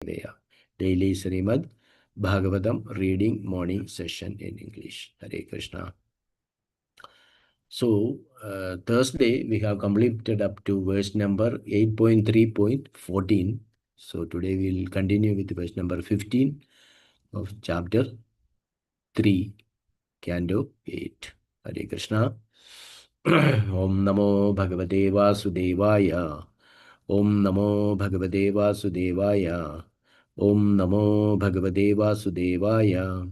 Daily Srimad Bhagavatam reading morning session in English. Hare Krishna. So, Thursday we have completed up to verse number 8.3.14. So, today we will continue with verse number 15 of chapter 3, Canto 8. Hare Krishna. Om Namo Bhagavate Vasudevaya. Om Namo Bhagavate Vasudevaya. Om Namo Bhagavate Vasudevaya.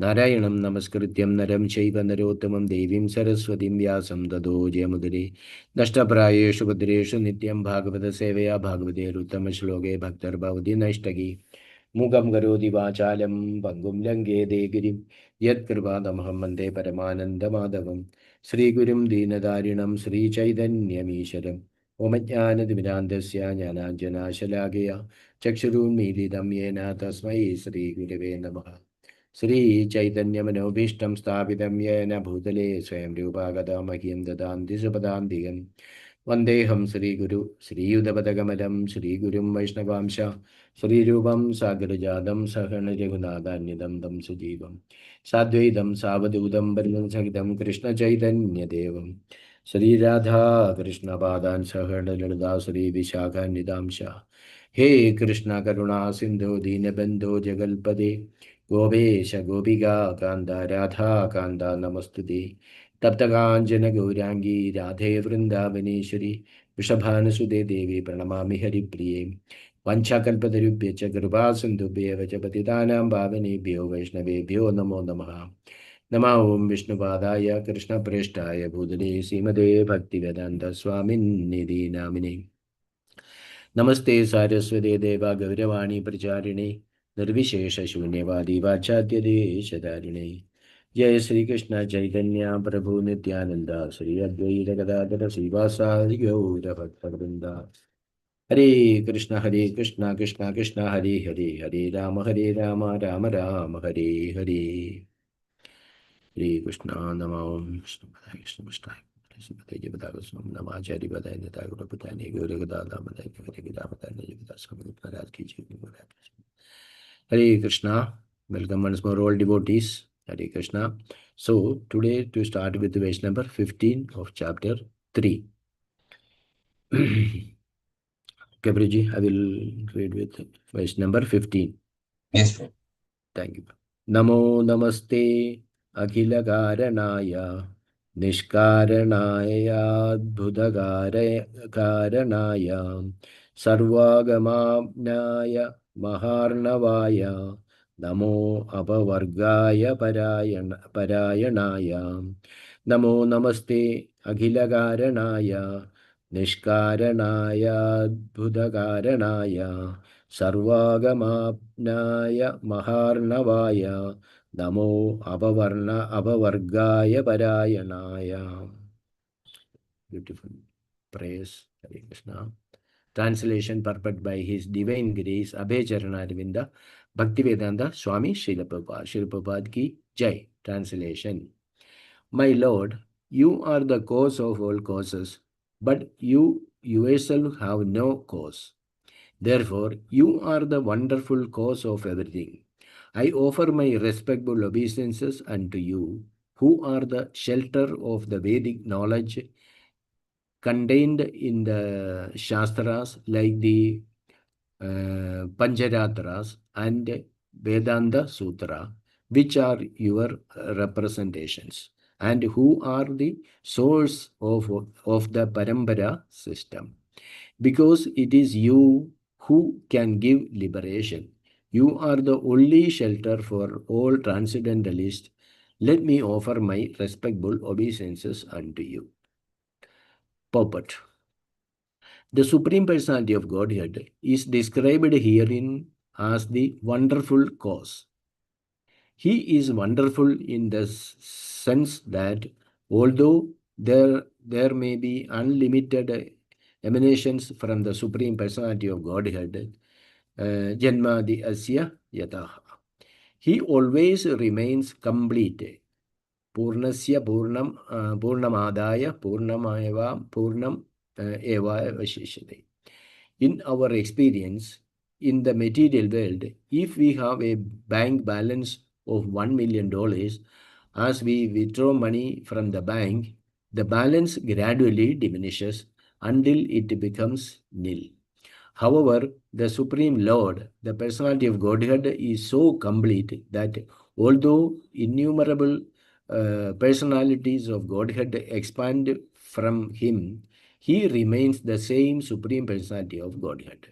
Narayanam Namaskrityam Naram Shaiva Narottamam Devim Saraswatim Vyasam Tado Jayamudare Nashtaprayeshu Bhadreshu Nityam Bhagavata Sevaya Bhagavate Ruttama Shloke Bhaktar Bhavati Nashtagi Mugam Garodi Vachalam Pangum Lange Degirim Yat Krivadamaham Mande Paramananda Madhavam Sri Gurum Dinadarinam Sri Chaitanyamishwaram Omajnanadvinandasya Jnananjana Shalagaya Chakshurunmilidam Yena Tasmai Sri Gurave Namaha Sri Chaitanya Manobhishtam Sthapitam Yena Bhutale Swayam Rupagata Mahyam Dadanti Supadandhigam Vandeham Sri Guru Sri Yudapadagamadam Sri Gurum Vaishnavamsha Sri Rupam Sagarajadam Sahana Jagunadanyadam Dam Sujivam Sadvaidam Savadudam Varman Sagitam Krishna Chaitanya Devam Sri Radha Krishna Padan Sahana Lalada Sri Vishakha Nidamsha He Krishna Karuna Sindhu Dinabandhu Jagalpade Gopesha Gopiga Kanda Radha Kanda Namastuti Taptakanjana Gaurangi Radhe Vrindavaneshwari Vrishabhanasude Devi Pranamami Haripriye Vanchakalpatarubhyacha Kripasindhubhya Patitanam Bhavanebhyo Vaishnavebhyo Namo Namaha Nama Om Vishnupadaya Krishna Preshtaya Bhudale Srimade Bhaktivedanta Swaminidhi Namine Namaste Saraswate Deva Gauravani Pracharine Nirvishesha Shunyavadi Vachadya Deshadarine Jai Sri Krishna Chaitanya Prabhu Nityananda Sri Advaita Gadadara Srivasadi Gaura Bhaktavrinda Hare Krishna Krishna Krishna Hare Hare Hare Rama Rama Rama Hare Hare Hare Krishna Namo Vishnu Padaya Krishna Vishnu Srimate Bhagavatam Namacharya Padaya Nitagura Padaya Gaura Gadada Padaya Hare Gita Padaya Nijivita Swami Maharaj Ki Jai Hare Krishna. Welcome once more all devotees. Hare Krishna. So today to start with verse number 15 of chapter 3. Gabriji, I will read with verse number 15. Yes, sir. Thank you. Namo Namaste Akhila Karanaya Nishkaranaya Karanaya Sarvagamabnaya Maharnavaya Namo Apavargaya Parayanaya Namo Namaste Akhila Karanaya Nishkaranaya Karanaya Sarvagamapnaya Maharnavaya Namo Apavargaya Parayanaya. Beautiful praise. Hare Krishna. Translation purport by His Divine Grace Abhay Charanarvinda Bhaktivedanta Swami Srila Prabhupada. Srila Prabhupada ki Jai. Translation. My Lord, you are the cause of all causes, but you yourself have no cause. Therefore, you are the wonderful cause of everything. I offer my respectful obeisances unto you, who are the shelter of the Vedic knowledge contained in the Shastras like the Pancharatras and Vedanta Sutra, which are your representations, and who are the source of the Parampara system. Because it is you who can give liberation. You are the only shelter for all transcendentalists. Let me offer my respectful obeisances unto you. Purport. The Supreme Personality of Godhead is described herein as the wonderful cause. He is wonderful in the sense that although there may be unlimited emanations from the Supreme Personality of Godhead, Janmadi Asya Yataha, he always remains complete. Purnasya Purnam Purnamadaya Purnamaeva Purnam Eva Vashishyate. In our experience, in the material world, if we have a bank balance of $1 million, as we withdraw money from the bank, the balance gradually diminishes until it becomes nil. However, the Supreme Lord, the personality of Godhead, is so complete that although innumerable personalities of Godhead expand from him, he remains the same Supreme Personality of Godhead.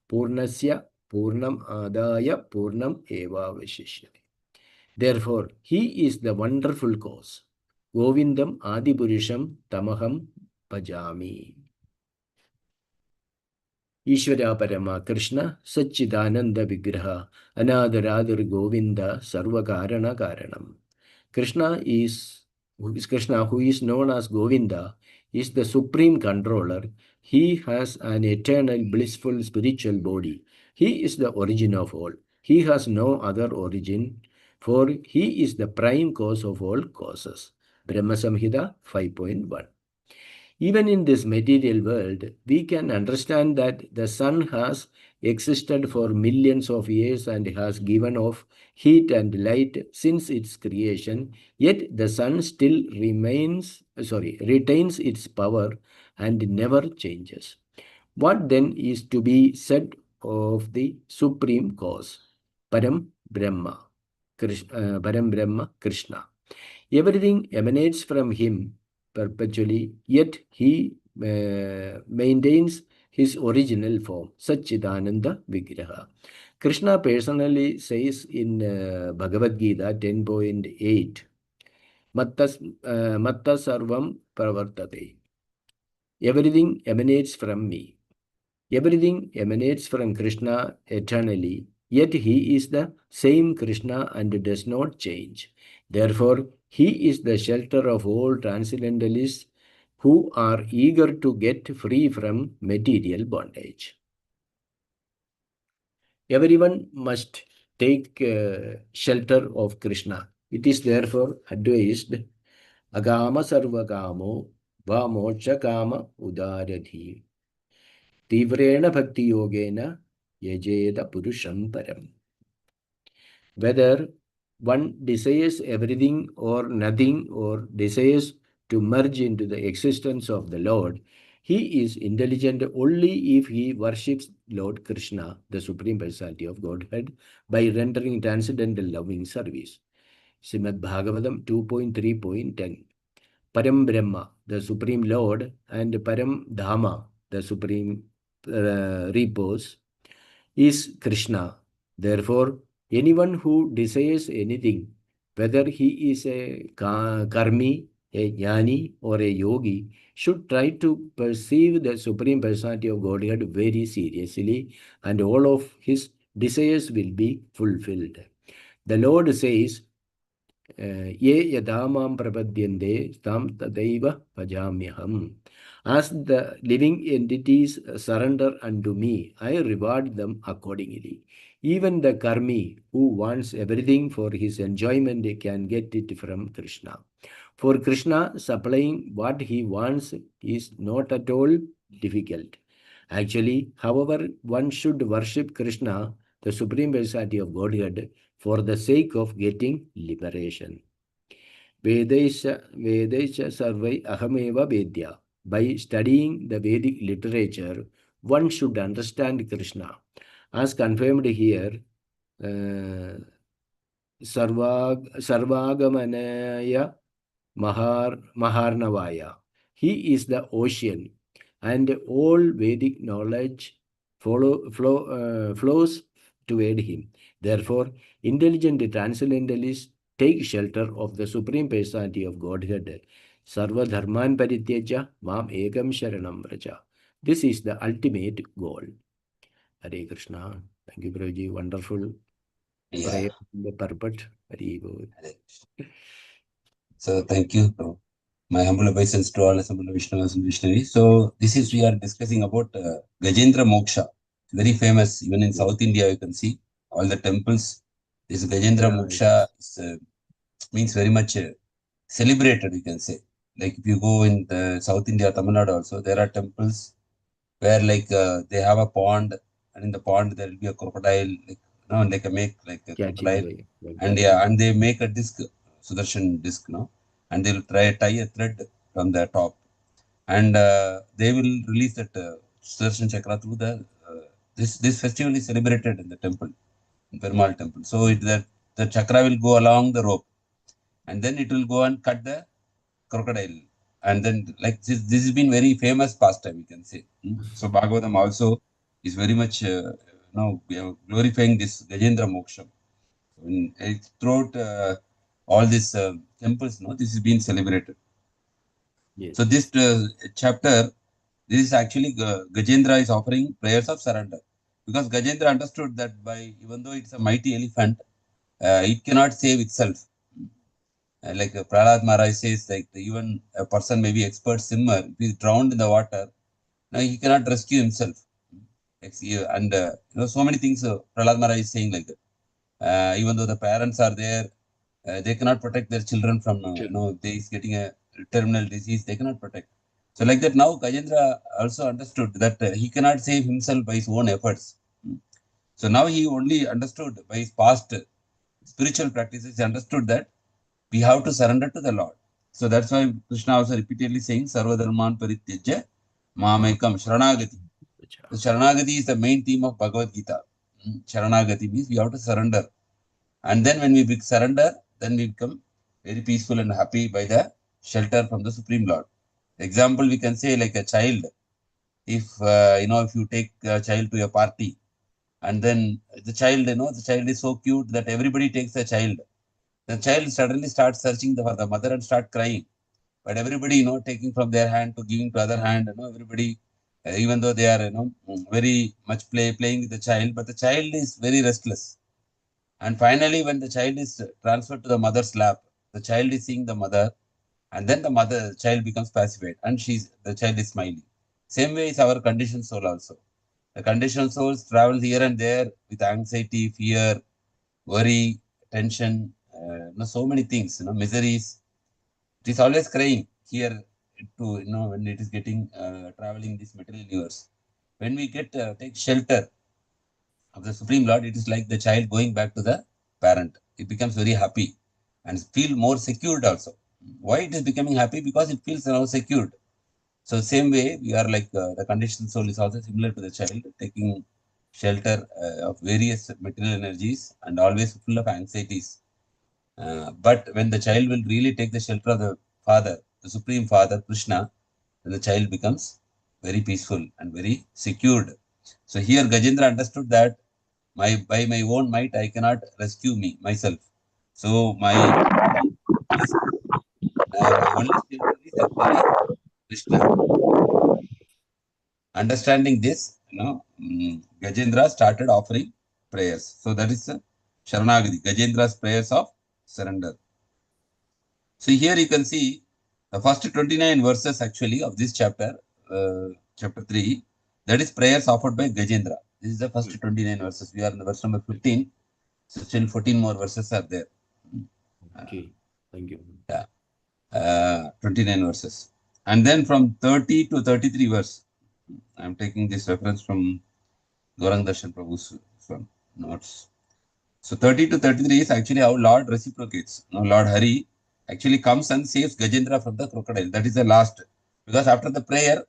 Purnasya Purnam Adaya Purnam Eva Vishishyate. Therefore, he is the wonderful cause. Govindam Adipurusham Tamaham Bhajami. Ishvara Parama Krishna Satchidananda Vigraha Anadaradur Govinda Sarvakarana Karanam. Krishna, who is known as Govinda, is the supreme controller. He has an eternal blissful spiritual body. He is the origin of all. He has no other origin, for he is the prime cause of all causes. Brahma Samhita 5.1. Even in this material world, we can understand that the sun has existed for millions of years and has given off heat and light since its creation, yet the sun still retains its power and never changes. What then is to be said of the supreme cause, Param Brahma, Krishna? Everything emanates from him perpetually, yet he maintains his original form, Satchidananda Vigraha. Krishna personally says in Bhagavad Gita 10.8, Matta Sarvam Pravartate. Everything emanates from me. Everything emanates from Krishna eternally, yet he is the same Krishna and does not change. Therefore, he is the shelter of all transcendentalists who are eager to get free from material bondage. Everyone must take shelter of Krishna. It is therefore advised, Agama Sarvakamo Va Moksha Kama Udaradhi. Tivrena Bhakti Yogena Yajeda Purusham Param. Whether one desires everything or nothing or desires to merge into the existence of the Lord, he is intelligent only if he worships Lord Krishna, the Supreme Personality of Godhead, by rendering transcendental loving service. Srimad Bhagavatam 2.3.10. Param Brahma, the Supreme Lord, and Param Dhamma, the Supreme repose, is Krishna. Therefore, anyone who desires anything, whether he is a karmi, a jnani, or a yogi, should try to perceive the Supreme Personality of Godhead very seriously, and all of his desires will be fulfilled. The Lord says, Ye yadamam prapadyante tam tadaiva bhajamyaham. As the living entities surrender unto me, I reward them accordingly. Even the karmi who wants everything for his enjoyment can get it from Krishna. For Krishna, supplying what he wants is not at all difficult. Actually, however, one should worship Krishna, the Supreme Personality of Godhead, for the sake of getting liberation. Vedaisha Sarvai Ahameva Vedya. By studying the Vedic literature, one should understand Krishna. As confirmed here, Sarvagamanaya Maharnavaya. He is the ocean, and all Vedic knowledge flows toward him. Therefore, intelligent transcendentalists take shelter of the Supreme Personality of Godhead. Sarva Dharman Parityaja Mam Ekam Sharanam Vraja. This is the ultimate goal. Hare Krishna. Thank you, Prabhuji. Wonderful prayer in the purport. Hare Bol. So, thank you. My humble obeisance to all assembled Vaishnavas and Vaishnavis. So, we are discussing about Gajendra Moksha. Very famous, even in South India, you can see all the temples. This Gajendra Moksha means very much celebrated, you can say. Like if you go in the South India, Tamil Nadu also, there are temples where like they have a pond and in the pond there will be a crocodile, like, and they can make like a Catching crocodile, like and that. yeah, and they make a disc, Sudarshan disc, and they'll tie a thread from the top, and they will release that Sudarshan chakra through the this festival is celebrated in the temple, in Perumal temple. So that the chakra will go along the rope, and then it will go and cut the crocodile, and then like this has been very famous pastime, you can say. So Bhagavatam also is very much glorifying this Gajendra Moksha. Throughout all these temples, this is being celebrated. Yes. So this chapter, this is actually Gajendra is offering prayers of surrender, because Gajendra understood that by, even though it's a mighty elephant, it cannot save itself. Like Prahlad Maharaj says, like even a person may be expert swimmer, if he is drowned in the water, now he cannot rescue himself. And so many things Prahlad Maharaj is saying like that. Even though the parents are there, they cannot protect their children from, if they is getting a terminal disease, they cannot protect. So like that, now Gajendra also understood that he cannot save himself by his own efforts. So now he only understood by his past spiritual practices, he understood that we have to surrender to the Lord. So that's why Krishna also repeatedly saying, Sarva Dharman Parityajya Mamekam Sharanagati. So Sharanagati is the main theme of Bhagavad Gita. Sharanagati means we have to surrender. And then when we surrender, then we become very peaceful and happy by the shelter from the Supreme Lord. Example, we can say like a child. If, if you take a child to a party, and then the child is so cute that everybody takes the child. The child suddenly starts searching for the mother and start crying. But everybody, taking from their hand to giving to other hand, everybody, even though they are, very much playing with the child, but the child is very restless. And finally, when the child is transferred to the mother's lap, the child is seeing the mother, and then the child becomes pacified, and the child is smiling. Same way is our conditioned soul also. The conditioned souls travel here and there with anxiety, fear, worry, tension, so many things, miseries. It is always crying here to, when it is getting traveling this material universe. When we take shelter of the Supreme Lord, it is like the child going back to the parent. It becomes very happy and feel more secured also. Why it is becoming happy? Because it feels now secured. So same way, we are like the conditioned soul is also similar to the child, taking shelter of various material energies and always full of anxieties. But when the child will really take the shelter of the Father, the Supreme Father, Krishna, then the child becomes very peaceful and very secured. So here Gajendra understood that by my own might I cannot rescue myself. So my this my only shelter is actually Krishna. Understanding this, Gajendra started offering prayers. So that is Sharanagati, Gajendra's prayers of surrender. So here you can see the first 29 verses actually of this chapter, chapter 3, that is prayers offered by Gajendra. This is the first 29 verses. We are in the verse number 15. So still 14 more verses are there. Okay. Thank you. Yeah. 29 verses. And then from 30 to 33 verse, I'm taking this reference from Gaurang Darshan Prabhu's notes. So 30 to 33 is actually how Lord reciprocates. Lord Hari actually comes and saves Gajendra from the crocodile. That is the last. Because after the prayer,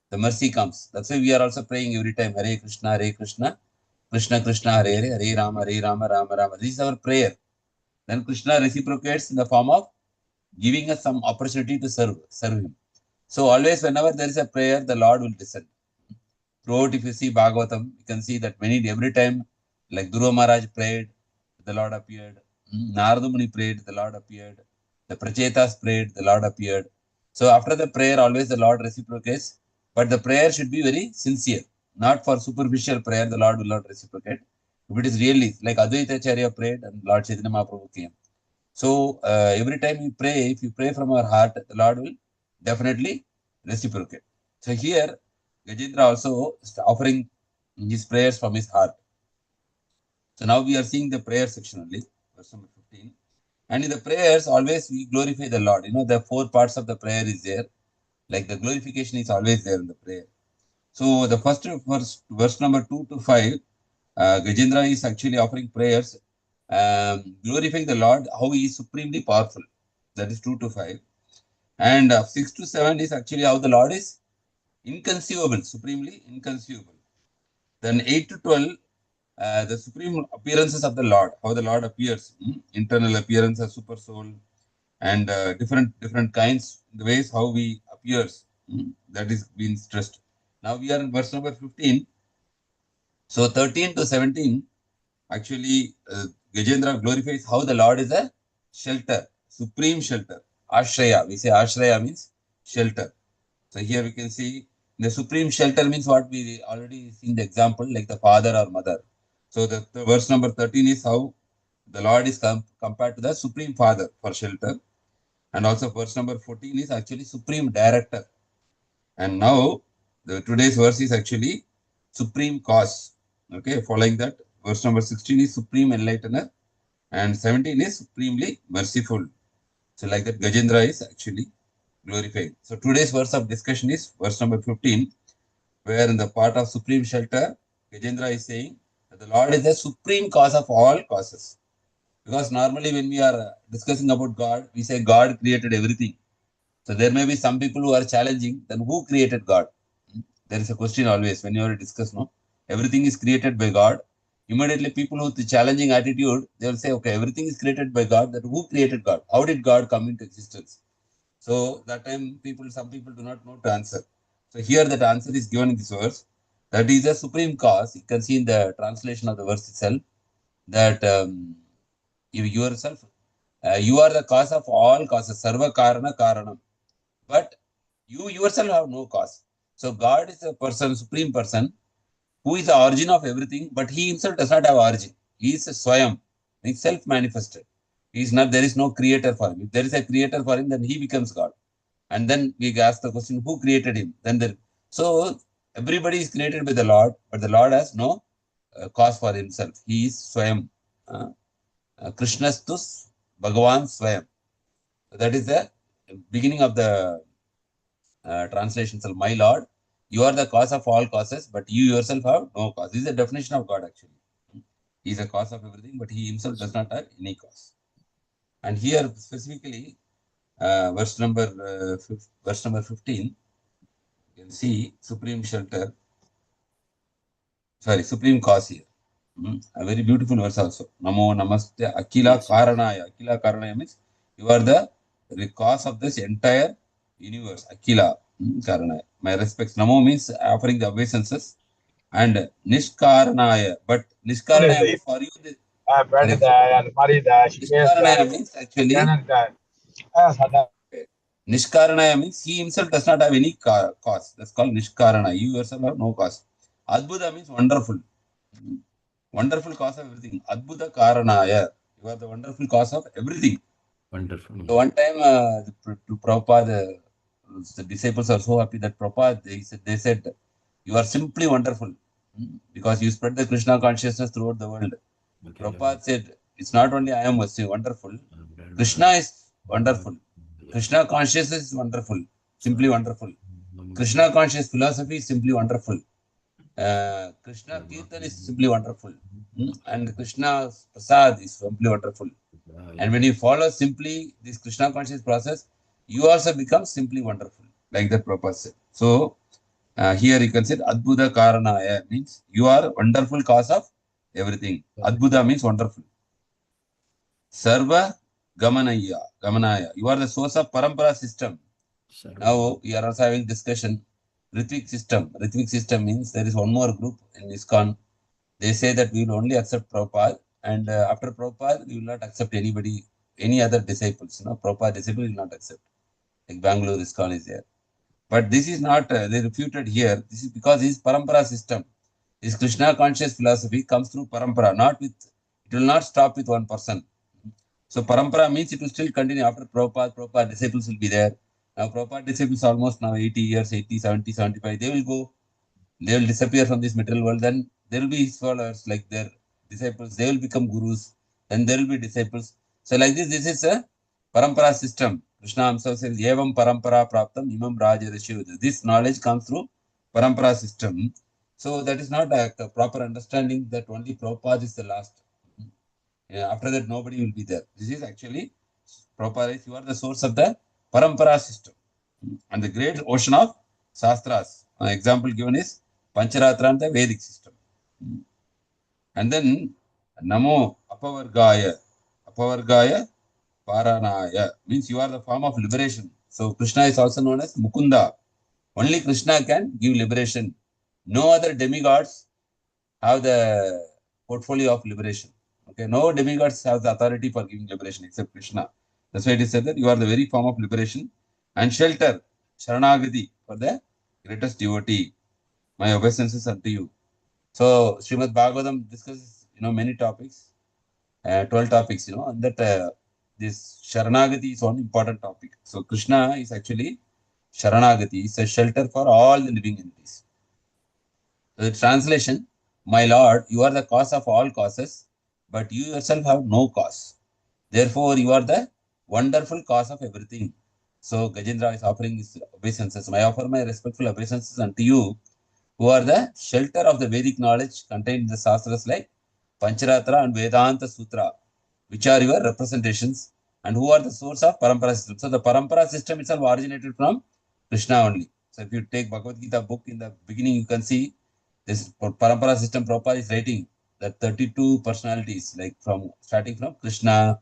the mercy comes. That's why we are also praying every time, Hare Krishna, Hare Krishna, Krishna Krishna, Hare Hare, Hare Rama, Hare Rama, Rama Rama. This is our prayer. Then Krishna reciprocates in the form of giving us some opportunity to serve him. So always whenever there is a prayer, the Lord will descend. Throughout, if you see Bhagavatam, you can see that every time, like Dhruva Maharaj prayed, the Lord appeared. Narada Muni prayed, the Lord appeared. The Prachetas prayed, the Lord appeared. So after the prayer, always the Lord reciprocates. But the prayer should be very sincere. Not for superficial prayer, the Lord will not reciprocate. If it is really, like Advaita Acharya prayed and Lord Chaitanya Mahaprabhu came. So every time you pray, if you pray from our heart, the Lord will definitely reciprocate. So here, Gajendra also is offering his prayers from his heart. So now we are seeing the prayer section only, verse number 15. And in the prayers, always we glorify the Lord. The four parts of the prayer is there. Like the glorification is always there in the prayer. So the first verse number 2 to 5, Gajendra is actually offering prayers, glorifying the Lord, how he is supremely powerful. That is 2 to 5. And 6 to 7 is actually how the Lord is inconceivable, supremely inconceivable. Then 8 to 12, the supreme appearances of the Lord, how the Lord appears, internal appearance as super soul, and different kinds, the ways how he appears, that is being stressed. Now we are in verse number 15. So 13 to 17, actually, Gajendra glorifies how the Lord is a shelter, supreme shelter. Ashraya, we say Ashraya means shelter. So here we can see the supreme shelter means what we already seen the example, like the father or mother. So the verse number 13 is how the Lord is compared to the supreme father for shelter. And also verse number 14 is actually supreme director. And now the today's verse is actually supreme cause. Okay, following that, verse number 16 is supreme enlightener, and 17 is supremely merciful. So like that, Gajendra is actually glorified. So today's verse of discussion is verse number 15, where in the part of supreme shelter, Gajendra is saying that the Lord is the supreme cause of all causes. Because normally when we are discussing about God, we say God created everything. So there may be some people who are challenging, then who created God? There is a question always when you are discuss, no? Everything is created by God. Immediately people with the challenging attitude, they will say, okay, everything is created by God. That who created God? How did God come into existence? So that time some people do not know to answer. So here that answer is given in this verse. That is a supreme cause. You can see in the translation of the verse itself that you yourself, you are the cause of all causes. Sarva karana karanam. But you yourself have no cause. So God is a person, supreme person, who is the origin of everything, but he himself does not have origin. He is a Swayam, he is self-manifested. He is not, there is no creator for him. If there is a creator for him, then he becomes God. And then we ask the question, who created him? So everybody is created by the Lord, but the Lord has no cause for himself. He is Swayam. Krishnastus Bhagavan Swayam. So that is the beginning of the translations of my Lord. You are the cause of all causes, but you yourself have no cause. This is the definition of God actually. He is a cause of everything, but he himself does not have any cause. And here specifically, verse number 15, you can see supreme shelter, supreme cause here. A very beautiful verse also. Namo Namaste Akila Yes. Karanaya. Akila Karanaya means you are the cause of this entire universe. Akila Karanaya. My respects. Namo means offering the obeisances. And Nishkaranaya. But Nishkaranaya means for you. Correction. Brenda and Marida, Nishkaranaya means actually. Canada, Nishkaranaya means he himself does not have any cause. That's called Nishkarana. You yourself have no cause. Adbhuta means wonderful. Wonderful cause of everything. Adbhuta Karanaya. You are the wonderful cause of everything. Wonderful. So one time to Prabhupada, the disciples are so happy that Prabhupada, they said, you are simply wonderful because you spread the Krishna consciousness throughout the world. Okay. Prabhupada said, it's not only I am wonderful, Krishna is wonderful. Krishna consciousness is wonderful, simply wonderful. Krishna conscious philosophy is simply wonderful. Krishna Kirtan is simply wonderful. And Krishna Prasad is simply wonderful. And when you follow simply this Krishna conscious process, you also become simply wonderful, like the Prabhupada said. So here you can say Adbhuta Karanaya means you are wonderful cause of everything. Adbhuta means wonderful. Sarva Gamanaya. You are the source of Parampara system. Now we are also having discussion. Ritvik system means there is one more group in ISKCON. They say that we will only accept Prabhupada, and after Prabhupada, we will not accept anybody, any other disciples. Prabhupada disciple will not accept. Like Bangalore ISKCON is there. But this is not, they refuted here. This is because this parampara system, this Krishna conscious philosophy comes through parampara, it will not stop with one person. So parampara means it will still continue after Prabhupada disciples will be there. Now Prabhupada disciples almost now 80 years, 80, 70, 75, they will go, they will disappear from this material world. Then there will be his followers, like their disciples, they will become gurus, then there will be disciples. So like this is a parampara system. Krishna himself says, Evam parampara praptam imam rajarishya. This knowledge comes through parampara system. So that is not a proper understanding that only Prabhupada is the last. After that, nobody will be there. This is actually Prabhupada. You are the source of the parampara system. And the great ocean of Shastras. An example given is Pancharatra and the Vedic system. And then Namo Apavargaya Paranaya means you are the form of liberation. So Krishna is also known as Mukunda. Only Krishna can give liberation. No other demigods have the portfolio of liberation. Okay, no demigods have the authority for giving liberation except Krishna. That's why it is said that you are the very form of liberation and shelter, Sharanagati, for the greatest devotee. My obeisances unto you. So Srimad Bhagavatam discusses many topics, 12 topics, and that this Sharanagati is one important topic. So Krishna is actually Sharanagati, is a shelter for all the living entities. The translation, my Lord, you are the cause of all causes, but you yourself have no cause. Therefore, you are the wonderful cause of everything. So Gajendra is offering his obeisances. I offer my respectful obeisances unto you, who are the shelter of the Vedic knowledge contained in the Shastras like Pancharatra and Vedanta Sutra, which are your representations, and who are the source of Parampara system. So the Parampara system itself originated from Krishna only. So if you take Bhagavad Gita book, in the beginning you can see this Parampara system Prabhupada is writing that 32 personalities, like from starting from Krishna,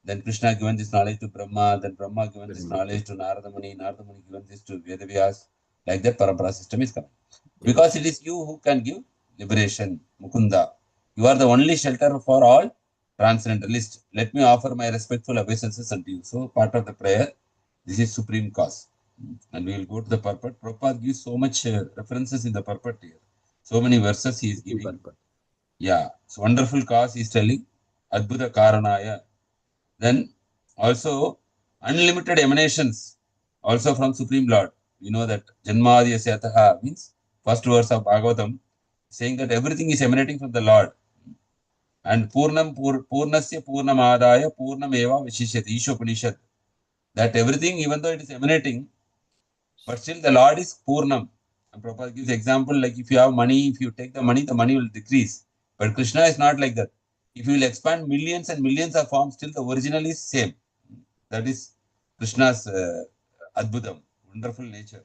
then Krishna given this knowledge to Brahma, then Brahma given this knowledge to Narada Muni, Narada Muni given this to Vedavyas, like that Parampara system is coming. Because it is you who can give liberation, Mukunda. You are the only shelter for all transcendentalists. Let me offer my respectful obeisances unto you. So, part of the prayer, this is supreme cause. And we will go to the purport. Prabhupada gives so much references in the purport here. So many verses he is giving. Yeah, so wonderful cause he is telling. Adbhuta Karanaya. Then also unlimited emanations also from Supreme Lord. We know that Janmadi Asyataha means first verse of Bhagavatam saying that everything is emanating from the Lord. And Purnasya Purnamadaya Purnameva Vishishyati Ishopanishad. That everything, even though it is emanating, but still the Lord is Purnam. And Prabhupada gives example like if you have money, if you take the money will decrease. But Krishna is not like that. If you will expand millions and millions of forms, still the original is same. That is Krishna's Adbhutam, wonderful nature.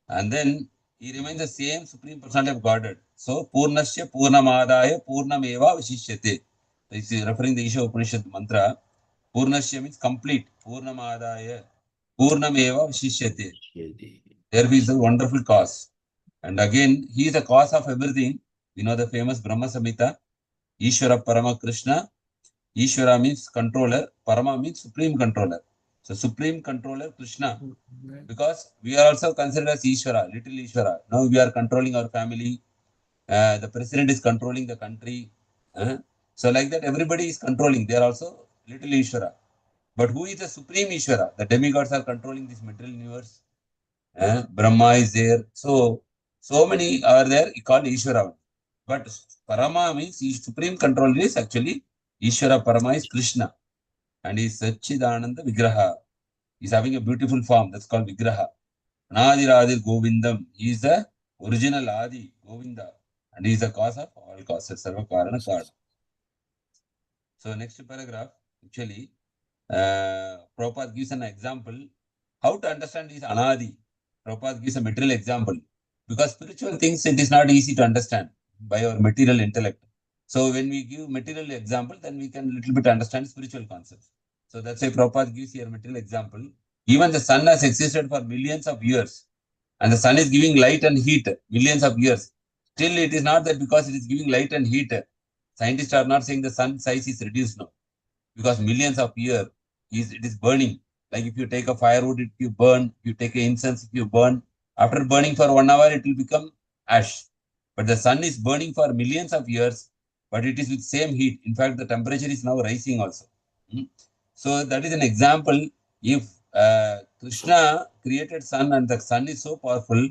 And then he remains the same Supreme Personality of Godhead. So, Purnasya Purnamadaya Purnameva Vishishyate. This is referring to the Isha Upanishad mantra. Purnasya means complete. Purnamadaya Purnameva Vishishyate. There is a wonderful cause. And again, he is the cause of everything. We know the famous Brahma Samhita. Ishvara Parama Krishna. Ishvara means controller. Parama means supreme controller. So, supreme controller Krishna. Because we are also considered as Ishvara, little Ishvara. Now we are controlling our family. The president is controlling the country. So like that, everybody is controlling. They are also little Ishvara. But who is the supreme Ishvara? The demigods are controlling this material universe. Brahma is there. So many are there called Ishvara. But Parama means supreme controller is actually Ishvara Parama is Krishna. And he is Satchidananda Vigraha. He is having a beautiful form. That's called Vigraha. Anadiradir Govindam. He is the original Adi, Govinda. And he is the cause of all causes, Sarva Karana Karana. So, next paragraph, actually, Prabhupada gives an example. How to understand this Anadi? Prabhupada gives a material example. Because spiritual things, it is not easy to understand by our material intellect. So, when we give material example, then we can little bit understand spiritual concepts. So, that's why Prabhupada gives here material example. Even the sun has existed for millions of years. And the sun is giving light and heat millions of years. Still, it is not that because it is giving light and heat, scientists are not saying the sun size is reduced now. Because millions of years, it is burning. Like if you take a firewood, if you burn, if you take an incense, if you burn, after burning for 1 hour, it will become ash. But the sun is burning for millions of years, but it is with same heat. In fact, the temperature is now rising also. So that is an example. If Krishna created sun and the sun is so powerful,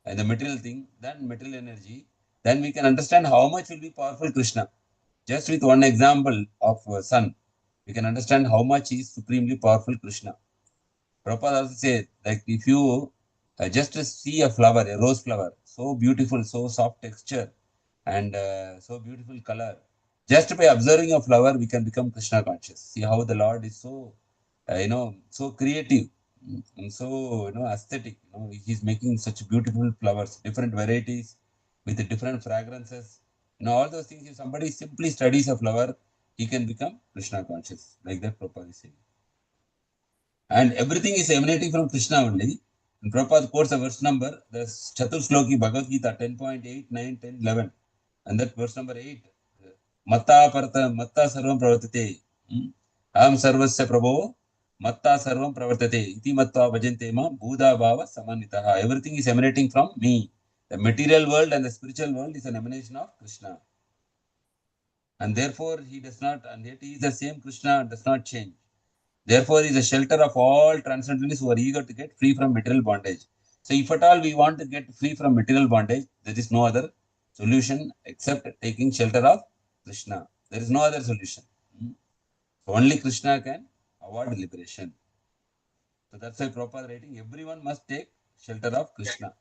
and the material thing, then material energy, then we can understand how much will be powerful Krishna. Just with one example of sun, we can understand how much is supremely powerful Krishna. Prabhupada also said, like if you Just to see a flower, a rose flower, so beautiful, so soft texture, and so beautiful color. Just by observing a flower, we can become Krishna conscious. See how the Lord is so, so creative, and so aesthetic. He's making such beautiful flowers, different varieties, with different fragrances. All those things. If somebody simply studies a flower, he can become Krishna conscious, like that Prabhupada is saying. And everything is emanating from Krishna only. And Prabhupada quotes a verse number, the Chatur Shloki Bhagavad Gita 10.8, 9, 10, 11. And that verse number 8, Matta Sarvam Pravartate. Aham Sarvasya Prabho, Matta Sarvam Pravartate. Iti Matta Bhajante Ma, Buddha Bhava Samanitaha. Everything is emanating from me. The material world and the spiritual world is an emanation of Krishna. And therefore, he does not, and yet he is the same Krishna, does not change. Therefore, he is a shelter of all transcendentalists who are eager to get free from material bondage. So, if at all we want to get free from material bondage, there is no other solution except taking shelter of Krishna. There is no other solution. So only Krishna can award liberation. So that's why Prabhupada writing, everyone must take shelter of Krishna.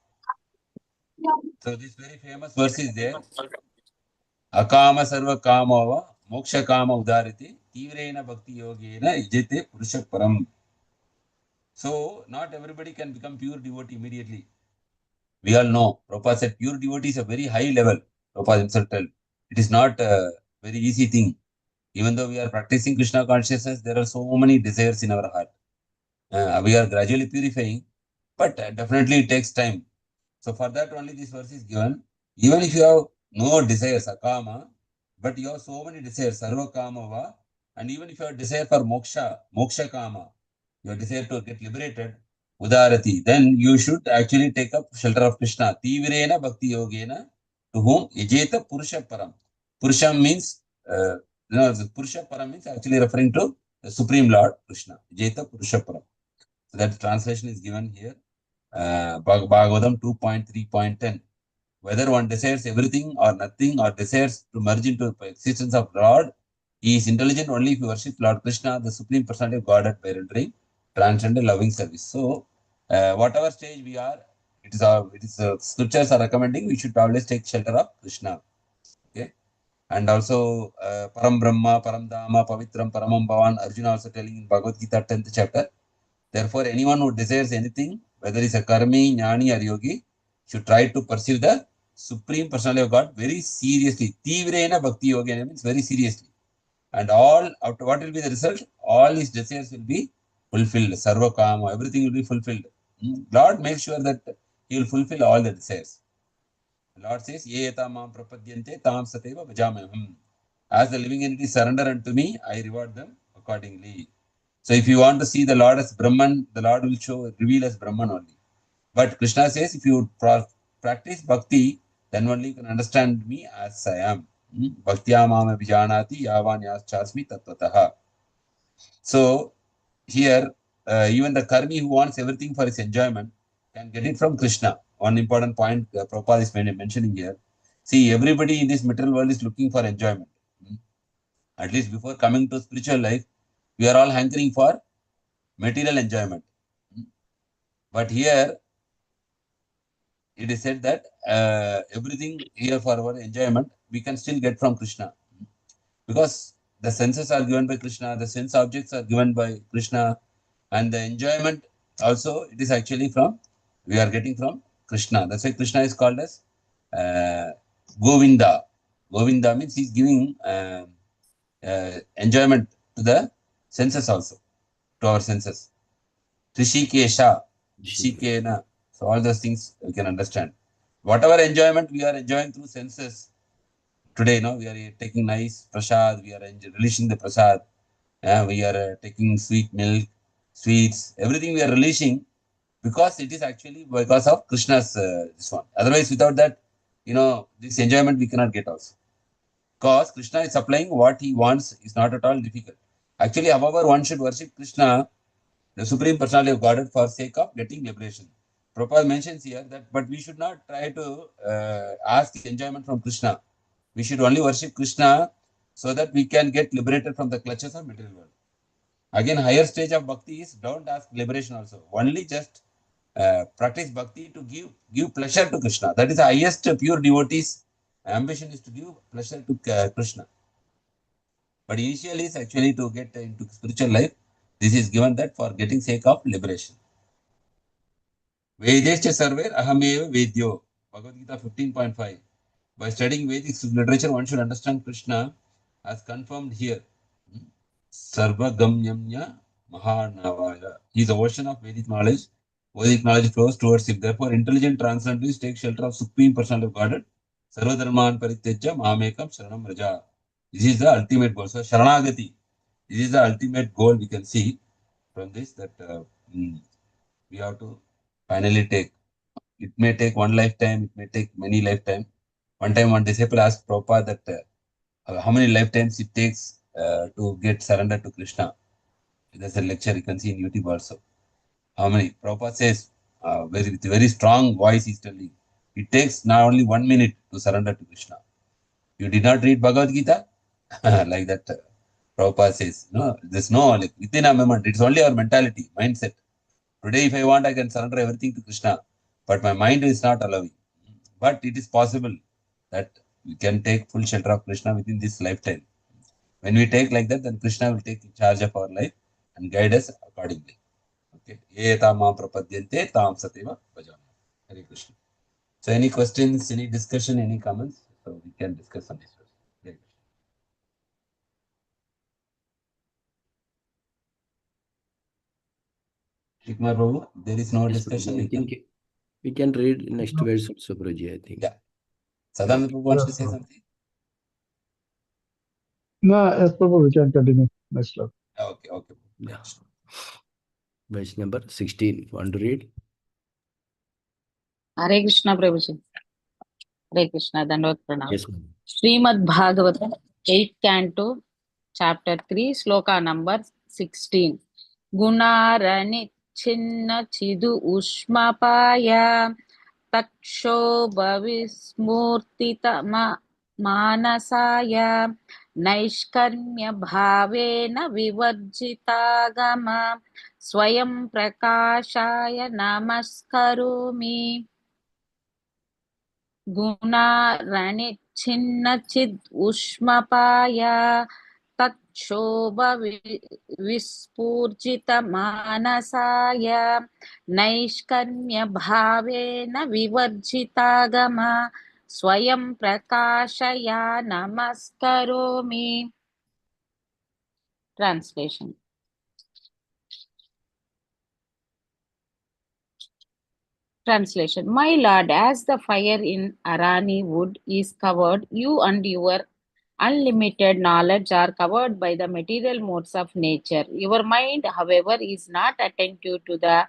So this very famous verse is there. Akama sarva kamava moksha kama udarite tivrena bhakti yogena ijete purusha param. So not everybody can become pure devotee immediately. We all know. Prabhupada said pure devotee is a very high level. Prabhupada himself tell. It is not a very easy thing. Even though we are practicing Krishna consciousness, there are so many desires in our heart. We are gradually purifying, but definitely it takes time. So for that only this verse is given. Even if you have no desires, akama, but you have so many desires, sarva kama va, and even if you have desire for moksha kama, your desire to get liberated, udarati, then you should actually take up shelter of Krishna. Tivrena bhakti yogena, to whom yajeta purusha param. Purusham means, the purusha param means actually referring to the Supreme Lord Krishna. Yajeta purusha param. So that translation is given here. Bhagavatam 2.3.10. Whether one desires everything or nothing or desires to merge into the existence of Lord, he is intelligent only if you worship Lord Krishna, the Supreme Personality of Godhead, by rendering transcendental loving service. So, whatever stage we are, scriptures are recommending we should always take shelter of Krishna. Okay, and also Param Brahma, Param Dhamma, Pavitram, Paramam Bhavan. Arjuna also telling in Bhagavad Gita 10th chapter. Therefore, anyone who desires anything, whether it's a karmi, jnani, or yogi, should try to pursue the Supreme Personality of God very seriously. Tivrena Bhakti Yoga means very seriously. And all, after what will be the result? All his desires will be fulfilled. Sarva Kama, everything will be fulfilled. Lord makes sure that he will fulfill all the desires. Lord says, Ye yata mam prapadyante tam sateva bhajamaham. As the living entities surrender unto me, I reward them accordingly. So if you want to see the Lord as Brahman, the Lord will reveal as Brahman only. But Krishna says, if you practice bhakti, then only you can understand me as I am. Bhaktya mama vijanati yavan yaschasmi tattvataha. So here, even the karmi who wants everything for his enjoyment can get it from Krishna. One important point Prabhupada is mentioning here. See, everybody in this material world is looking for enjoyment. At least before coming to spiritual life, we are all hankering for material enjoyment. But here, it is said that everything here for our enjoyment, we can still get from Krishna. Because the senses are given by Krishna, the sense objects are given by Krishna, and the enjoyment also, it is actually we are getting from Krishna. That's why Krishna is called as Govinda. Govinda means he's giving enjoyment to the senses also, to our senses. Rishikesha, Rishikena. So all those things we can understand. Whatever enjoyment we are enjoying through senses today, we are taking nice prasad, we are releasing the prasad, we are taking sweet milk, sweets, everything we are releasing because it is actually because of Krishna's this one. Otherwise, without that, this enjoyment we cannot get also. Because Krishna is supplying what he wants is not at all difficult. Actually, however, one should worship Krishna, the Supreme Personality of Godhead, for sake of getting liberation. Prabhupada mentions here that, but we should not try to ask enjoyment from Krishna. We should only worship Krishna so that we can get liberated from the clutches of material world. Again, higher stage of bhakti is don't ask liberation also. Only just practice bhakti to give pleasure to Krishna. That is the highest pure devotee's ambition, is to give pleasure to Krishna. But initially, it's actually to get into spiritual life. This is given that for getting sake of liberation. Vedescha Sarver Ahameva Vedyo. Bhagavad Gita 15.5. By studying Vedic literature, one should understand Krishna as confirmed here. Sarvagamyamya Mahanavaya. He is the ocean of Vedic knowledge. Vedic knowledge flows towards him. Therefore, intelligent transcendentalists take shelter of Supreme Personality of Godhead. Sarvadharman Parityaja Mamekam Sharanam Raja. This is the ultimate goal. So, Sharanagati. This is the ultimate goal we can see from this, that we have to finally take. It may take one lifetime, it may take many lifetimes. One time, one disciple asked Prabhupada that how many lifetimes it takes to get surrendered to Krishna. There's a lecture you can see in YouTube also. How many? Prabhupada says, with a very strong voice, he's telling, it takes not only 1 minute to surrender to Krishna. You did not read Bhagavad Gita? Like that, Prabhupada says, no, there's no, like, within a moment, it's only our mentality, mindset. Today, if I want, I can surrender everything to Krishna, but my mind is not allowing. But it is possible that we can take full shelter of Krishna within this lifetime. When we take like that, then Krishna will take charge of our life and guide us accordingly. Okay. Etam prapadyante tam sativa bhajana. Hare Krishna. So, any questions, any discussion, any comments? So, we can discuss on this. Hare Krishna. Shikmar Prabhu, there is no Yes, discussion. Prabhuji, I think we can read next verse also, Prabhuji, I think. Yeah. Sadananda Prabhu wants to say Prabhu. something? No, yes, Prabhu, we can continue. Next slide. Okay, okay. Yeah. Verse number 16. Want to read? Hare Krishna Prabhuji. Hare Krishna, Dandavat Pranam. Yes, ma'am. Srimad Bhagavatam, 8th Canto, Chapter 3, Sloka number 16. Gunarani Chinna Chidu Ushmapaya Takshobha Vismurtita Manasaya Naishkarmya Bhavena Vivarjitagama Swayam Prakashaya Namaskaromi. Gunarani Chinna Chid Ushmapaya Takshobha Vispurjita Manasaya Naishkarmya Bhavena Vivarjitagama Swayam Prakashaya Namaskaromi. Translation. Translation. My lord, as the fire in Arani wood is covered, you and your unlimited knowledge are covered by the material modes of nature. Your mind, however, is not attentive to the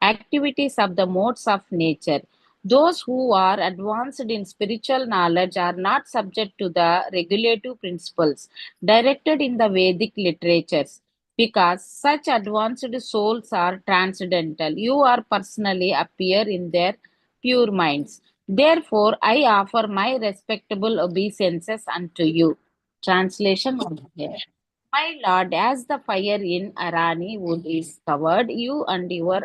activities of the modes of nature. Those who are advanced in spiritual knowledge are not subject to the regulative principles directed in the Vedic literatures, because such advanced souls are transcendental. You are personally appear in their pure minds. Therefore, I offer my respectable obeisances unto you. Translation of here. My lord, as the fire in Arani wood is covered, you and your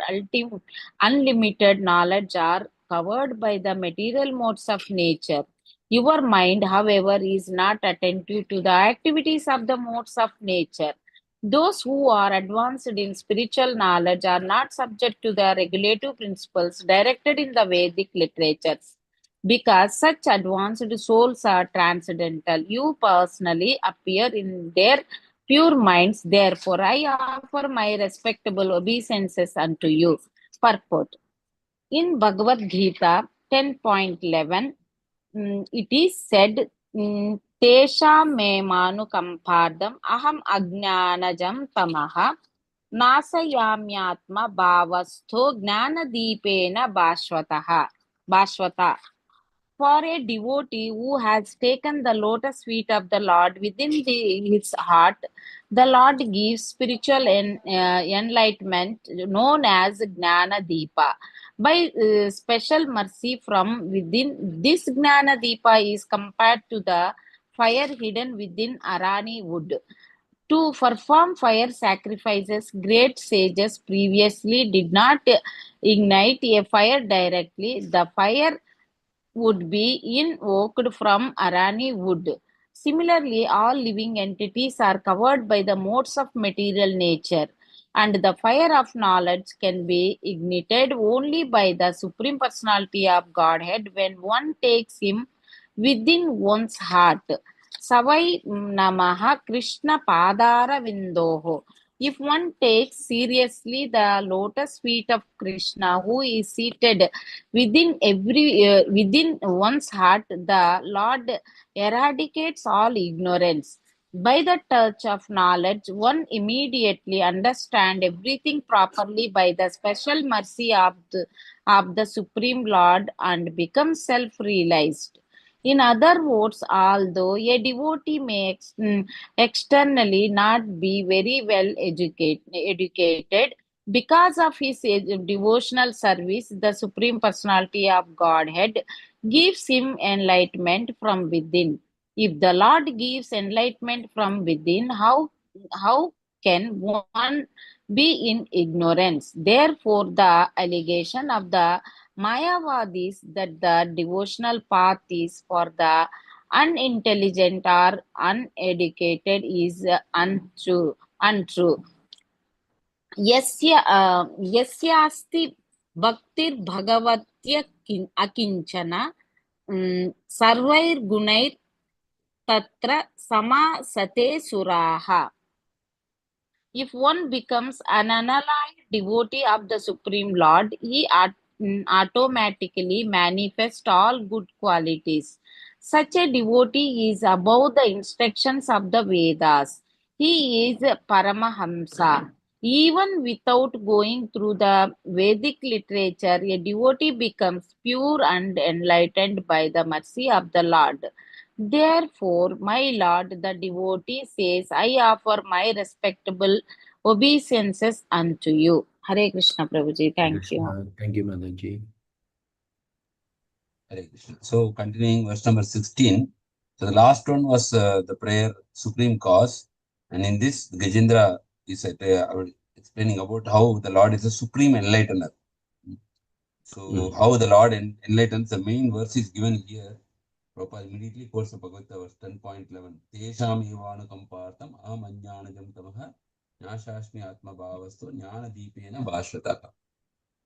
unlimited knowledge are covered by the material modes of nature. Your mind, however, is not attentive to the activities of the modes of nature. Those who are advanced in spiritual knowledge are not subject to the regulative principles directed in the Vedic literatures, because such advanced souls are transcendental. You personally appear in their pure minds. Therefore, I offer my respectable obeisances unto you. Purport. In Bhagavad Gita 10.11, it is said, Tesham me manu kampardam aham ajnanajam tamaha nasayamyatma bhavastho gnanadipena bhashvata. For a devotee who has taken the lotus feet of the Lord within his heart, the Lord gives spiritual enlightenment known as Gnana Deepa. By special mercy from within, this Gnana Deepa is compared to the fire hidden within Arani wood. To perform fire sacrifices, great sages previously did not ignite a fire directly. The fire would be invoked from Arani wood. Similarly, all living entities are covered by the modes of material nature, and the fire of knowledge can be ignited only by the Supreme Personality of Godhead when one takes Him within one's heart. Savai Namaha Krishna Padara Vindoho. If one takes seriously the lotus feet of Krishna, who is seated within one's heart, the Lord eradicates all ignorance. By the touch of knowledge, one immediately understands everything properly by the special mercy of the Supreme Lord and becomes self-realized. In other words, although a devotee may externally not be very well educated, because of his devotional service, the Supreme Personality of Godhead gives him enlightenment from within. If the Lord gives enlightenment from within, how can one be in ignorance? Therefore, the allegation of the Mayavadis that the devotional path is for the unintelligent or uneducated is untrue. यस्यास्ति भक्तिर्भगवत्य अकिञ्चन सर्वैर्गुणैर्तत्र समासते सुराः. If one becomes an unalloyed devotee of the Supreme Lord, he automatically manifests all good qualities. Such a devotee is above the instructions of the Vedas. He is Paramahamsa. Even without going through the Vedic literature, a devotee becomes pure and enlightened by the mercy of the Lord. Therefore, my Lord, the devotee says, I offer my respectable obeisances unto you. Hare Krishna, Prabhuji. Thank you. Thank you, Mataji. Hare Krishna. So, continuing verse number 16. So, the last one was the prayer Supreme Cause. And in this, Gajendra is explaining about how the Lord is a supreme enlightener. So, how the Lord enlightens, the main verse is given here. Prabhupada immediately quotes the Bhagavatam verse 10.11. Tesham evanu kampartam aham ajnanajam tamaha nyashashmi atma bhavastu jnana deepena bhashrataha.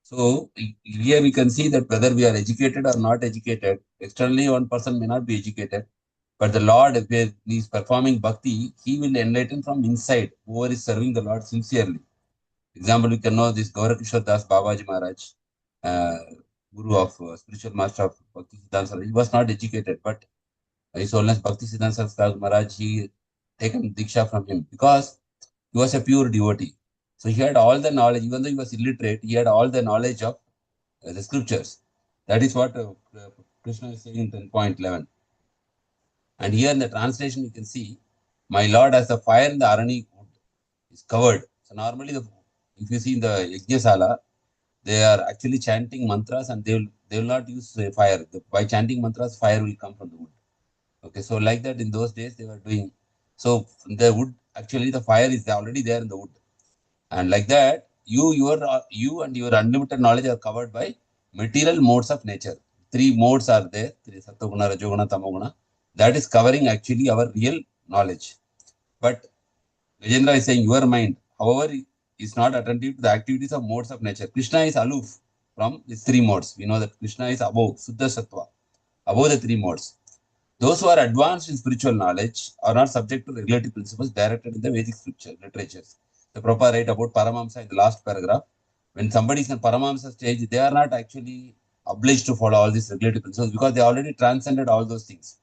So, here we can see that whether we are educated or not educated, externally one person may not be educated, but the Lord, if he is performing bhakti, he will enlighten from inside, whoever is serving the Lord sincerely. Example, we can know this Gaurakishore Das Babaji Maharaj, Guru of spiritual master of Bhakti Siddhanta Saraswati. He was not educated, but His Holiness Bhakti Siddhanta Saraswati Maharaj, he taken Diksha from him because he was a pure devotee. So he had all the knowledge, even though he was illiterate, he had all the knowledge of the scriptures. That is what Krishna is saying in 10.11. And here in the translation, you can see, my Lord, as the fire in the Arani wood is covered. So normally, if you see in the Yajnasala, they are actually chanting mantras and they will not use fire. By chanting mantras, fire will come from the wood. Okay, so like that in those days they were doing. So the wood, actually the fire is already there in the wood. And like that, you and your unlimited knowledge are covered by material modes of nature. 3 modes are there, Sattva-guna, Rajoguna, Tamoguna. That is covering actually our real knowledge. But Gajendra is saying your mind, however, is not attentive to the activities of modes of nature. Krishna is aloof from these 3 modes. We know that Krishna is above, Suddha Sattva, above the 3 modes. Those who are advanced in spiritual knowledge are not subject to regulative principles directed in the Vedic scripture literatures. The Prabhupada write about Paramahamsa in the last paragraph. When somebody is in Paramahamsa stage, they are not actually obliged to follow all these regulative principles because they already transcended all those things.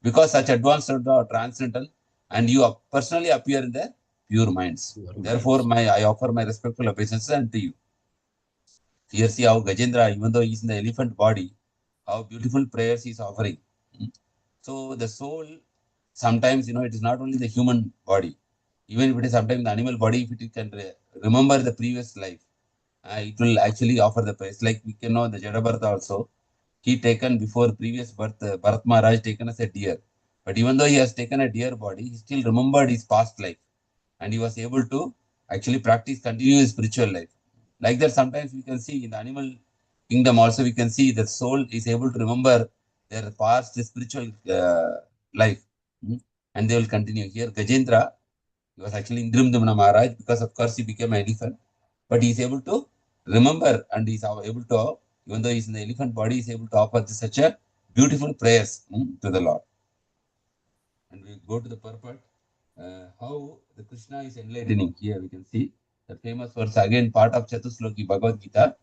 Because such advanced are transcendental and you personally appear in their pure minds. Therefore, I offer my respectful obeisances unto you. Here see how Gajendra, even though he is in the elephant body, how beautiful prayers he is offering. So the soul, sometimes, it is not only the human body. Even if it is sometimes the animal body, if it can remember the previous life, it will actually offer the praise. Like we can know the Jadabharata also, he taken before previous birth, Bharat Maharaj taken as a deer. But even though he has taken a deer body, he still remembered his past life. and he was able to actually practice continuous spiritual life. Like that, sometimes we can see in the animal kingdom also, we can see the soul is able to remember their past spiritual life, and they will continue. Here, Gajendra, he was actually Indrimdamana Maharaj, because of course he became an elephant, but he is able to remember, and he is able to, even though he is in the elephant body, he is able to offer such a beautiful prayers to the Lord. And we go to the purport, how the Krishna is enlightening. Here we can see the famous words, again part of Chatusloki Bhagavad Gita.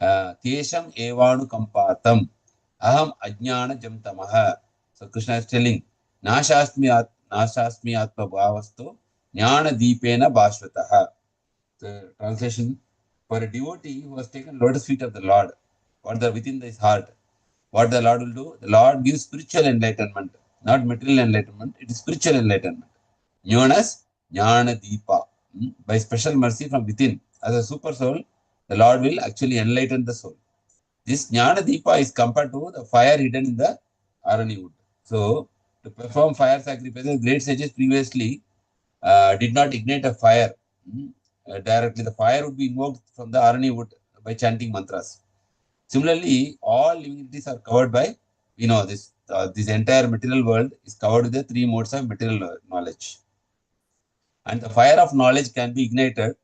Tesham evanu kampatam aham ajnana jam tamaha. So Krishna is telling, nashasmi atma bhavasto jnana deepena bhashvataha. The translation, for a devotee who has taken lotus feet of the Lord, what the within his heart, what the Lord will do? The Lord gives spiritual enlightenment, not material enlightenment. It is spiritual enlightenment, known as Jnana Deepa. By special mercy from within, as a super soul, the Lord will actually enlighten the soul. This Jnana Deepa is compared to the fire hidden in the Arani wood. So, to perform fire sacrifices, great sages previously did not ignite a fire directly. The fire would be invoked from the Arani wood by chanting mantras. Similarly, all living entities are covered by, this entire material world is covered with the three modes of material knowledge. And the fire of knowledge can be ignited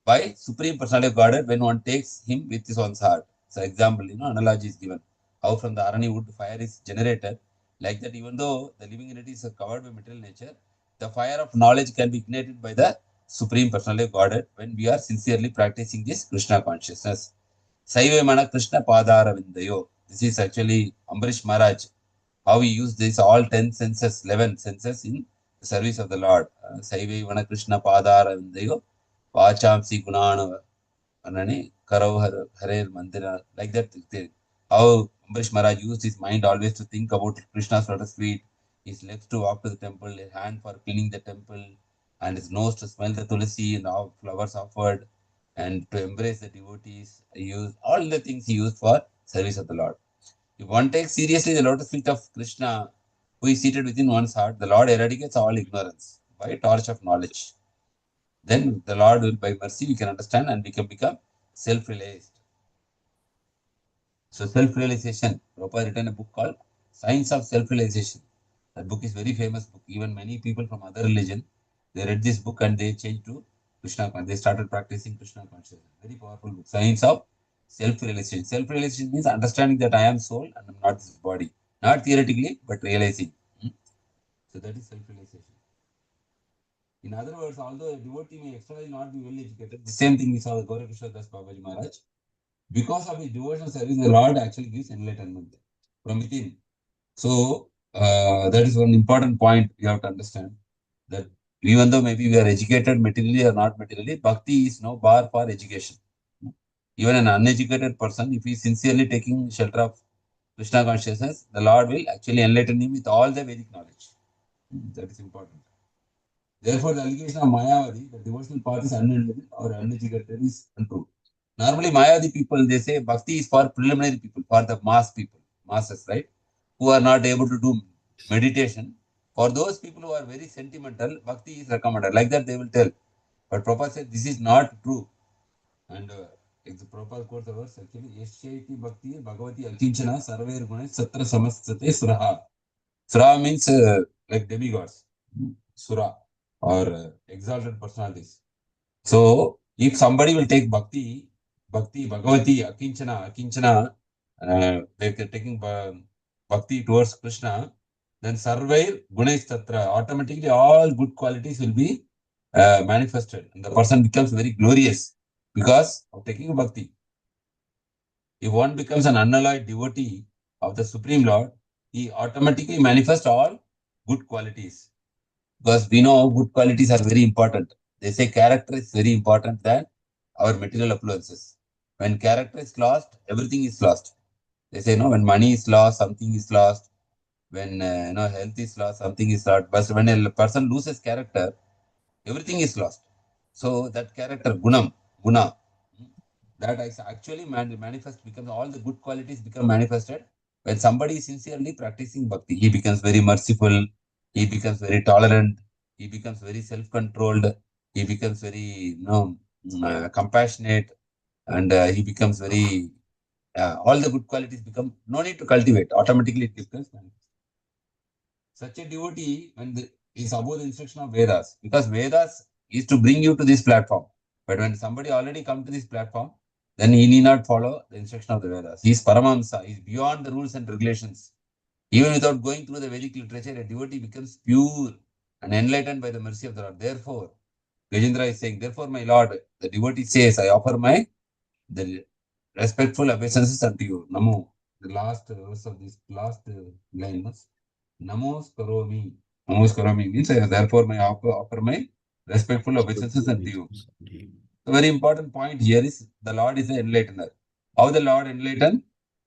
by Supreme Personality of Godhead when one takes him with his own heart. So, example, analogy is given. How from the Arani wood fire is generated. Like that, even though the living entities are covered by material nature, the fire of knowledge can be ignited by the Supreme Personality of Godhead when we are sincerely practicing this Krishna consciousness. Saive Mana Krishna Padara Vindayo. This is actually Ambarish Maharaj, how he used this all 10 senses, 11 senses in the service of the Lord. Saive Mana Krishna Padara Vindayo, Vachamsi Gunana, Anani, Karav Hare Mandira, like that. How Ambarish Maharaj used his mind always to think about Krishna's lotus feet, his legs to walk to the temple, his hand for cleaning the temple, and his nose to smell the tulsi and all flowers offered, and to embrace the devotees. He used all the things he used for service of the Lord. If one takes seriously the lotus feet of Krishna, who is seated within one's heart, the Lord eradicates all ignorance by a torch of knowledge. Then the Lord will, by mercy, we can understand and we can become self-realized. So self-realization, Prabhupada written a book called Science of Self-Realization. That book is very famous book. Even many people from other religion, they read this book and they changed to Krishna. They started practicing Krishna consciousness. Very powerful book. Science of Self-Realization. Self-realization means understanding that I am soul and I am not this body. Not theoretically, but realizing. So that is self-realization. In other words, although a devotee may externally not be well educated, the same thing we saw with Gaurakrishna Das Babaji Maharaj. Because of his devotional service, the Lord actually gives enlightenment from within. So, that is one important point we have to understand, that even though maybe we are educated materially or not materially, bhakti is no bar for education. Even an uneducated person, if he is sincerely taking shelter of Krishna consciousness, the Lord will actually enlighten him with all the Vedic knowledge. That is important. Therefore, the allegation of Mayavadi, the devotional path is uneducated or uneducated, is untrue. Normally, Mayavadi people, they say bhakti is for preliminary people, for the mass people, masses, right? Who are not able to do meditation. For those people who are very sentimental, bhakti is recommended. Like that, they will tell. But Prabhupada said this is not true. And the Prabhupada quotes the verse actually, Yashyati Bhakti Bhagavati Akinchana Sarvair Guna Satra Samastate Suraha. Sura means like demigods, Sura, or exalted personalities. So, if somebody will take Bhakti, Bhagavati, Akinchana, they're taking Bhakti towards Krishna, then Sarvair Gunais Tatra, automatically all good qualities will be manifested. And the person becomes very glorious because of taking Bhakti. If one becomes an unalloyed devotee of the Supreme Lord, he automatically manifests all good qualities. Because we know good qualities are very important. They say character is very important than our material affluences. When character is lost, everything is lost. They say, when money is lost, something is lost. When health is lost, something is lost. But when a person loses character, everything is lost. So that character, guna, that is actually manifest, becomes all the good qualities become manifested when somebody is sincerely practicing bhakti. He becomes very merciful. He becomes very tolerant. he becomes very self-controlled. He becomes very, compassionate, and he becomes very, all the good qualities become, no need to cultivate, automatically it becomes manifest. Such a devotee, is above the instruction of Vedas, because Vedas is to bring you to this platform. But when somebody already come to this platform, then he need not follow the instruction of the Vedas. He is Paramahamsa, he is beyond the rules and regulations. Even without going through the Vedic literature, a devotee becomes pure and enlightened by the mercy of the Lord. Therefore, Gajendra is saying, therefore, my Lord, the devotee says, I offer the respectful obeisances unto you. Namo. The last verse of this last line was Namos Karomi. Namos Karomi means, therefore, offer my respectful obeisances unto you. The very important point here is the Lord is the enlightener. How the Lord enlighten?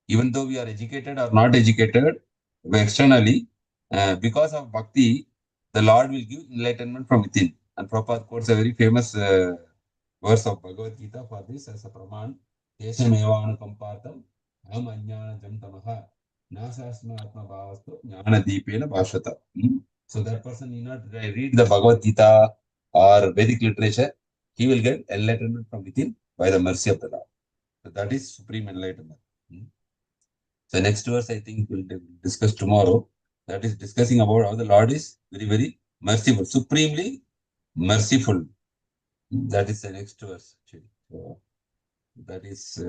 Even though we are educated or not educated externally, because of bhakti, the Lord will give enlightenment from within. And Prabhupada quotes a very famous verse of Bhagavad Gita for this as a praman. Desam evanu kampartam am ajnana jamtamaha nasasma atma bhavastu jnana deepena bhashata. So that person need not read the Bhagavad Gita or Vedic literature. He will get enlightenment from within by the mercy of the Lord. So that is supreme enlightenment. So next verse I think we'll discuss tomorrow. That is discussing about how the Lord is very, very merciful, supremely merciful. That is the next verse actually. So that is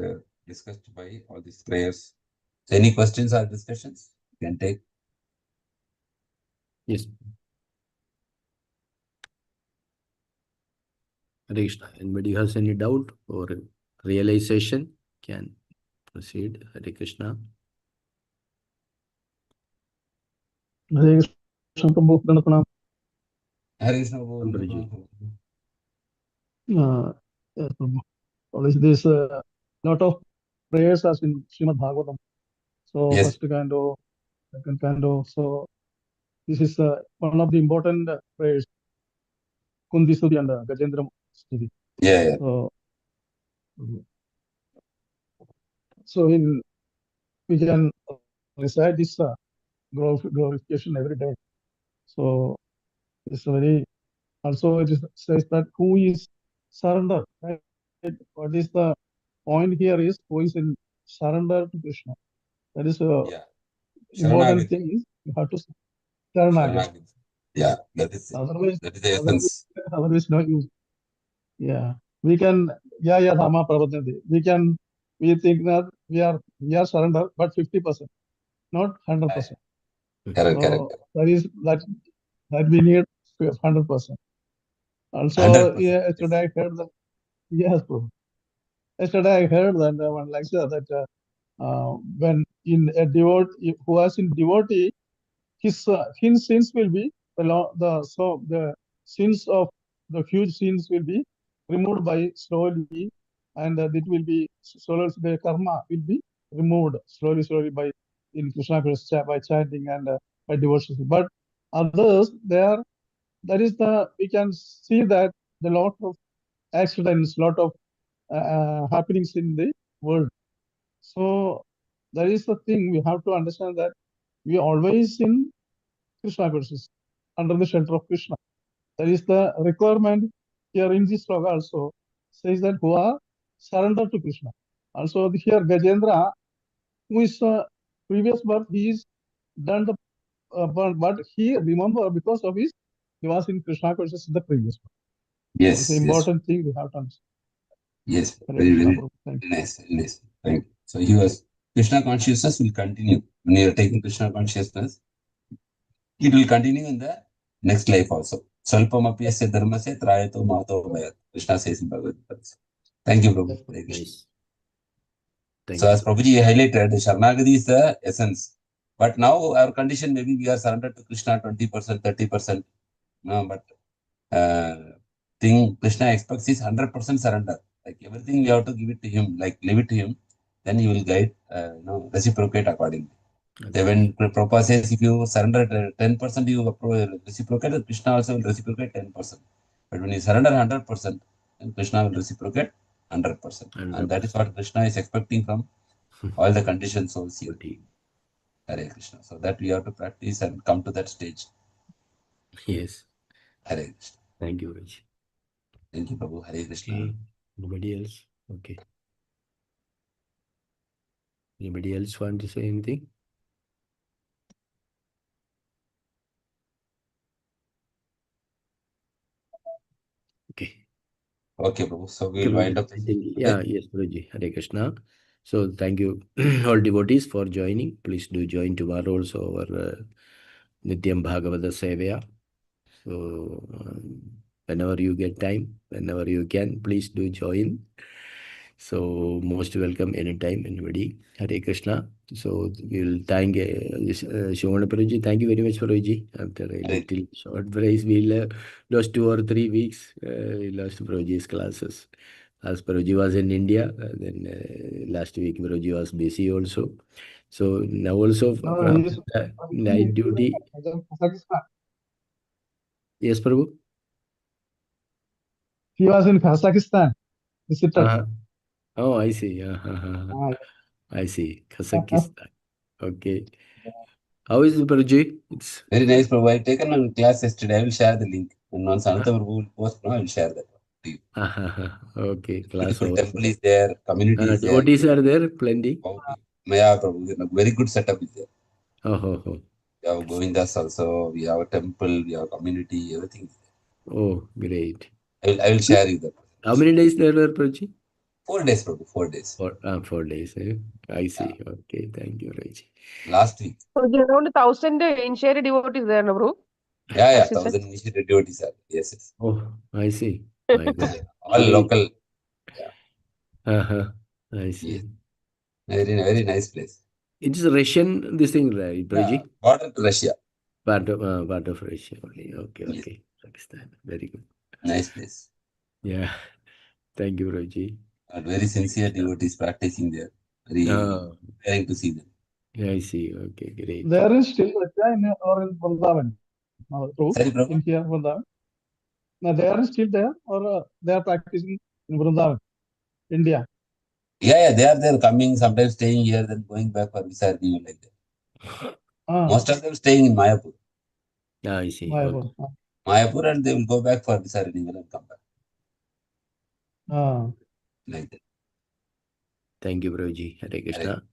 discussed by all these prayers. So any questions or discussions you can take? Yes. Hare Krishna. Anybody has any doubt or realization can proceed. Hare Krishna. Hare Krishna Prabhu, Pranam. Hare Krishna. Yes, Prabhu. Always this lot of prayers as in Srimad Bhagavatam. So Yes. first canto, second canto. So this is one of the important prayers, Kunti Stuti and Gajendra Stuti. Yeah. So we can recite this glorification every day. So it's very, also it says that who is surrender, right? What is the point here is who is in surrender to Krishna. That is important thing is you have to Sharanagati. Yeah, that is the essence. Otherwise no use. Yeah. We can Dhamma Prabhatanti. We think that we are surrender, but 50%, not 100%. Correct. That we need 100%. Also, 100%. yesterday I heard that. Yes, bro. Yesterday I heard that one lecture that when in a devotee who has in devotee, his sins will be the sins of the huge sins will be removed by slowly, and it will be slowly, the karma will be removed slowly by in Krishna consciousness by chanting and by devotion. But others, we can see that the lot of accidents, lot of happenings in the world. So that is the thing we have to understand, that we always in Krishna consciousness, under the shelter of Krishna. That is the requirement here in this sloka also says that who are surrendered to Krishna. Also here Gajendra, who is previous birth, he is done the but he remember because of his he was in Krishna consciousness in the previous birth. Yes. It's an important thing we have to understand. Yes, very nice. Thank you. So Krishna consciousness will continue. When you are taking Krishna consciousness, it will continue in the next life also. Salpamapyasya dharmasya trayato mato bhayat. Krishna says in Bhagavad Gita. Thank you, Prabhu. Nice. So as Prabhuji highlighted, Sharanagati is the essence. But now our condition, maybe we are surrendered to Krishna 20%, 30%. No, but thing Krishna expects is 100% surrender. Like everything we have to give it to him, like leave it to him, then he will guide, reciprocate accordingly. Okay. When Prabhupada says if you surrender 10%, you reciprocate, Krishna also will reciprocate 10%. But when you surrender 100%, then Krishna will reciprocate 100%. And that is what Krishna is expecting from all the conditioned souls here. Hare Krishna. So that we have to practice and come to that stage. Yes. Hare Krishna. Thank you, Raj. Thank you, Prabhu. Hare Krishna. Okay. Anybody else? Okay. Anybody else want to say anything? Okay. Okay, Prabhu. So Okay, we'll wind Prabhuji. up I this think, today. yeah, yes, Prabhuji. Hare Krishna. So thank you all devotees for joining. Please do join tomorrow also our Nityam Bhagavata Sevaya. So whenever you get time, whenever you can, please do join. So most welcome anytime, anybody. Hare Krishna. So we will thank Shivana Prabhuji. Thank you very much, Prabhuji. After a Hare little short break, we lost 2 or 3 weeks. We lost Prabhuji's classes. As Prabhuji was in India, then last week Prabhuji was busy also. So now also No, from he is the night duty. Kazakhstan. Yes, Prabhu. He was in Kazakhstan. Visited. Oh, I see. Ah, I see. Kazakhstan. Okay. How is it, Prabhuji? It's Very nice, Prabhu. I taken one class yesterday. I will share the link. And once Ananta Prabhu will post, now I will share that to you. okay. Class Beautiful over. temple is there, community is there. Devotees are there plenty. Okay. Maya Prabhu, very good setup is there. Oh. We have Govindas also, we have a temple, we have community, everything is there. Oh, great. I will share you that. How many days there were, Prabhuji? 4 days, Prabhu, 4 days. 4 days. I see. Okay. Thank you, Raji. Last week. So there are around 1,000 initiated devotees there, no, bro? Yeah, Assistant. 1,000 initiated devotees are. Yes. Oh, I see. My God. All Great. local. I see. Yes. Very nice place. It is Russian, this thing, right, Prabhuji? Yeah, border to Russia. Part of Russia only. Okay. Yes. Pakistan. Very good. Nice place. Yeah. Thank you, Raji. Very sincere devotees practicing there. Very caring to see them. Yeah, I see. Okay, great. there is still Russia or in Vrindavan. True. Sorry, Prabhu? In here, Vrindavan. Now, they are still there or they are practicing in Vrindavan, India. Yeah, they are there coming, sometimes staying here, then going back for visa renewal like that. Most of them staying in Mayapur. Yeah, I see. Mayapur. Okay. Mayapur, and they will go back for visa renewal and come back. Like that. Thank you, Prabhuji. Hare Krishna.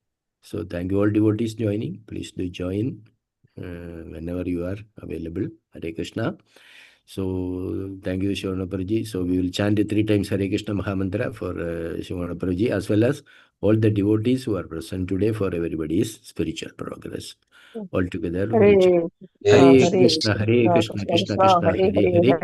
So thank you all devotees joining. Please do join whenever you are available. Hare Krishna. So thank you, Shivana Prabhuji. So we will chant 3 times Hare Krishna Mahamantra for Shivana Prabhuji as well as all the devotees who are present today for everybody's spiritual progress. All together we will chant. Hare Krishna, Hare Krishna, Krishna Krishna, Hare Hare.